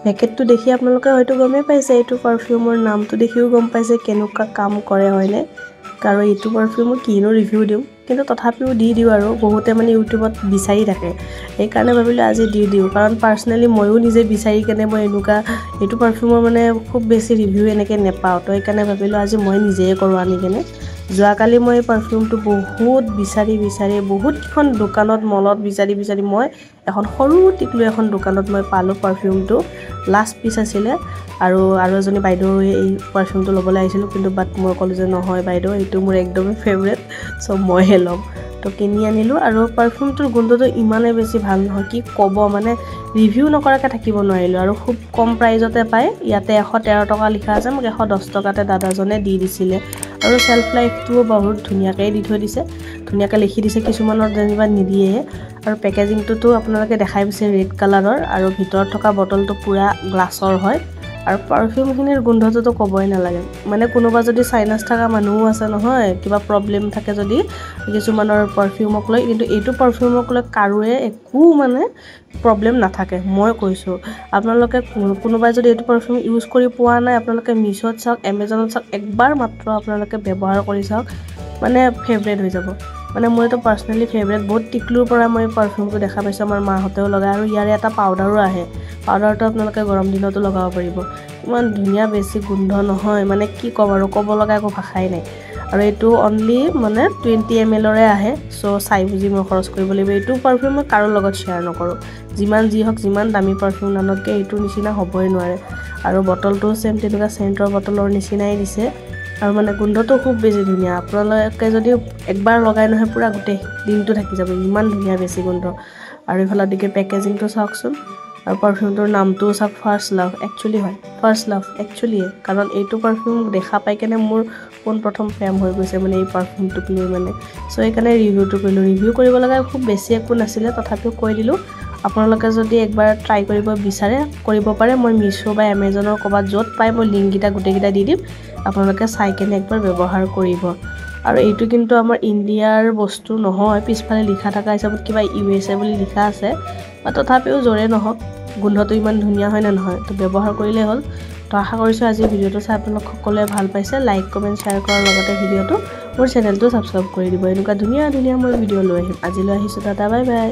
পেকেটটো দেখি আপোনালোকে হয়তো গমেই পাইছে এইটো পাৰফিউমৰ নামটো দেখিও গম পাইছে কেনেকুৱা কাম কৰে হয়নে কাৰণ এইটো পাৰফিউমৰ কিনো ৰিভিউ দিওঁ কিন্তু তথাপিও দি দিওঁ আৰু বহুতে মানে ইউটিউবত বিচাৰি থাকে সেইকাৰণে ভাবিলোঁ আজি দি দিওঁ কাৰণ পাৰ্চনেলি ময়ো নিজে বিচাৰি কেনে মই এনেকুৱা এইটো পাৰফিউমৰ মানে খুব বেছি ৰিভিউ এনেকৈ নেপাওঁ তো সেইকাৰণে ভাবিলোঁ আজি মই নিজেই কৰোঁ আনি কেনে যোৱাকালি মই পাৰফিউমটো বহুত বিচাৰি বহুতখন দোকানত মলত বিচাৰি মই এখন সৰু টিকলু এখন দোকানত মই পালোঁ পাৰফিউমটো লাষ্ট পিস আছিলে আৰু এজনী বাইদেউ এই পাৰফিউমটো ল'বলৈ আহিছিলোঁ কিন্তু বাট মই ক'লোঁ যে নহয় বাইদেউ এইটো মোৰ একদমেই ফেভৰেট চ' মইহে ল'ম তো কিনি আনিলোঁ আৰু পাৰফিউমটোৰ গোন্ধটো ইমানেই বেছি ভাল নহয় কি ক'ব মানে ৰিভিউ নকৰাকৈ থাকিব নোৱাৰিলোঁ আৰু খুব কম প্ৰাইজতে পায় ইয়াতে 113 টকা লিখা আছে মোক 110 টকাতে দাদাজনে দি দিছিলে আৰু সেলফ লাইফটোও বহুত ধুনীয়াকৈ দি থৈ দিছে ধুনীয়াকৈ লিখি দিছে কিছুমানৰ যেনিবা নিদিয়ে আৰু পেকেজিংটোতো আপোনালোকে দেখাই পাইছে ৰেড কালাৰৰ আৰু ভিতৰত থকা বটলটো পুৰা গ্লাছৰ হয় আৰু পাৰফিউমখিনিৰ গোন্ধটোতো ক'বই নালাগে মানে কোনোবা যদি সাইনাস থকা মানুহও আছে নহয় কিবা প্ৰবলেম থাকে যদি কিছুমানৰ পাৰফিউমক লৈ কিন্তু এইটো পাৰফিউমক লৈ কাৰোৱে একো মানে প্ৰবলেম নাথাকে মই কৈছোঁ আপোনালোকে কোনোবাই যদি এইটো পাৰফিউম ইউজ কৰি পোৱা নাই আপোনালোকে মিছত চাওক এমেজনত চাওক একবাৰ মাত্ৰ আপোনালোকে ব্যৱহাৰ কৰি চাওক মানে ফেভৰেট হৈ যাব মানে মোৰ এইটো পাৰ্চনেলি ফেভৰেট বহুত টিকলুৰ পৰা মই পাৰফিউমটো দেখা পাইছোঁ আমাৰ মাহঁতেও লগায় আৰু ইয়াৰে এটা পাউডাৰো আহে পাউডাৰটো আপোনালোকে গৰম দিনতো লগাব পাৰিব ইমান ধুনীয়া বেছি গোন্ধ নহয় মানে কি ক'ব আৰু ক'ব লগা একো ভাষাই নাই আৰু এইটো অনলি মানে 20 mlৰে আহে চ' চাই বুজি মই খৰচ কৰিব লাগিব এইটো পাৰফিউম মই কাৰো লগত শ্বেয়াৰ নকৰোঁ যিমান যি হওক যিমান দামী পাৰফিউম নানতকৈ এইটোৰ নিচিনা হ'বই নোৱাৰে আৰু বটলটো চেম তেনেকুৱা চেণ্টৰ বটলৰ নিচিনাই দিছে আৰু মানে গোন্ধটো খুব বেছি ধুনীয়া আপোনালোকে যদি একবাৰ লগাই নহয় পুৰা গোটেই দিনটো থাকি যাব ইমান ধুনীয়া বেছি গোন্ধ আৰু ইফালৰ দিকে পেকেজিংটো চাওকচোন আৰু পাৰফিউমটোৰ নামটো চাওক ফাৰ্ষ্ট লাভ একচুৱেলি হয় ফাৰ্ষ্ট লাভ একচুৱেলিয়ে কাৰণ এইটো পাৰফিউম দেখা পাই কেনে মোৰ প্ৰথম প্ৰেম হৈ গৈছে মানে এই পাৰফিউমটোক লৈ মানে চ' সেইকাৰণে ৰিভিউটো কৰিলোঁ ৰিভিউ কৰিব লগা খুব বেছি একো নাছিলে তথাপিও কৈ দিলোঁ আপোনালোকে যদি একবাৰ ট্ৰাই কৰিব বিচাৰে কৰিব পাৰে মই মিছো বা এমেজনৰ ক'ৰবাত য'ত পাই মই লিংককেইটা গোটেইকেইটা দি দিম আপোনালোকে চাই কেনে একবাৰ ব্যৱহাৰ কৰিব আৰু এইটো কিন্তু আমাৰ ইণ্ডিয়াৰ বস্তু নহয় পিছফালে লিখা থকা হিচাপত কিবা USA বুলি লিখা আছে বা তথাপিও জোৰে নহওক গোন্ধটো ইমান ধুনীয়া হয় নে নহয় তো ব্যৱহাৰ কৰিলে হ'ল তো আশা কৰিছোঁ আজি ভিডিঅ'টো চাই আপোনালোক সকলোৱে ভাল পাইছে লাইক কমেণ্ট শ্বেয়াৰ কৰাৰ লগতে ভিডিঅ'টো মোৰ চেনেলটো ছাবস্ক্ৰাইব কৰি দিব এনেকুৱা ধুনীয়া মই ভিডিঅ' লৈ আহিম আজিলৈ আহিছোঁ টাটা বাই বাই